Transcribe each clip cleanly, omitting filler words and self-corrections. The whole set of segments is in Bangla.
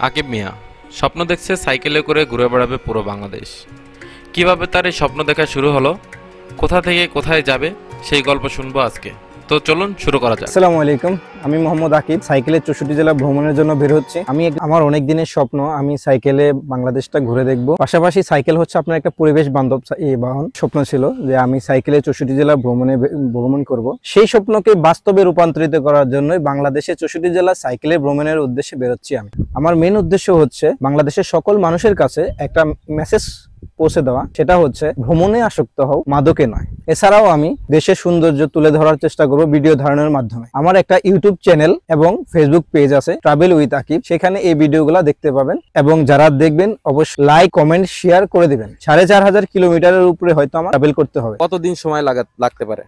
আকিব মিয়া স্বপ্ন দেখছে সাইকেলে করে ঘুরে বেড়াবে পুরো বাংলাদেশ। কিভাবে তার এই স্বপ্ন দেখা শুরু হলো, কোথা থেকে কোথায় যাবে, সেই গল্প শুনবো আজকে। তো চলুন শুরু করা যাক। আসসালামু আলাইকুম, আমি মোহাম্মদ আকিব। সাইকেলে 64 জেলা ভ্রমণের জন্য বের হচ্ছি। আমার অনেক দিনের স্বপ্ন, আমি সাইকেলে বাংলাদেশটা ঘুরে দেখব। পাশাপাশি সাইকেল হচ্ছে আপনার একটা পরিবেশ বান্ধব বাহন। স্বপ্ন ছিল যে আমি সাইকেলে 64 জেলা ভ্রমণ করব। সেই স্বপ্নকে বাস্তবে রূপান্তরিত করার জন্যই বাংলাদেশে 64 জেলা সাইকেলে ভ্রমণের উদ্দেশ্যে বেরোচ্ছি আমি। আমার মেন উদ্দেশ্য হচ্ছে বাংলাদেশের সকল মানুষের কাছে একটা মেসেজ পৌঁছে দেওয়া, সেটা হচ্ছে ভ্রমণে আসক্ত হও, মাদকে নয়। এছাড়াও আমি দেশের সৌন্দর্য তুলে ধরার চেষ্টা করব ভিডিও ধারণের মাধ্যমে। আমার একটা ইউটিউব চ্যানেল এবং ফেসবুক পেজ আছে, ট্রাভেল উইথ আকিব। সেখানে এই ভিডিওগুলো দেখতে পাবেন এবং যারা দেখবেন অবশ্যই লাইক, কমেন্ট, শেয়ার করে দিবেন। 4500 কিলোমিটারের উপরে হয়তো আমার ট্রাভেল করতে হবে। কতদিন সময় লাগতে পারে?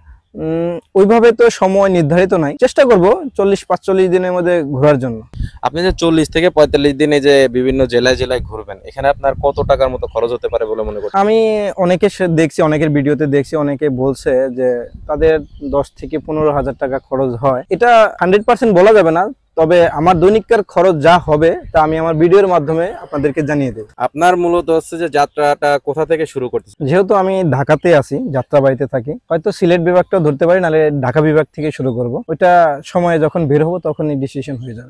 ওইভাবে তো সময় নির্ধারিত নাই, চেষ্টা করব 40-45 দিনের মধ্যে ঘোরার জন্য। আপনি যে 40 থেকে 45 দিনে যে বিভিন্ন জেলায় জেলায় ঘুরবেন, এখানে আপনার কত টাকার মতো খরচ হতে পারে বলে মনে করছেন? আমি অনেকের ভিডিওতে দেখছি, অনেকে বলছে যে তাদের 10 থেকে 15,000 টাকা খরচ হয়। এটা 100% বলা যাবে না, তবে আমার দৈনিককার খরচ যা হবে তা আমি আমার ভিডিওর মাধ্যমে আপনাদেরকে জানিয়ে দেব। আপনার মূলত হচ্ছে যে যাত্রাটা কোথা থেকে শুরু করতেছেন? যেহেতু আমি ঢাকাতে আছি, যাত্রাবাড়িতে থাকি, হয়তো সিলেট বিভাগটা ধরতে পারি, নাহলে ঢাকা বিভাগ থেকে শুরু করব। ওইটা সময়ে যখন বের হবো তখনই ডিসিশন হয়ে যাবে।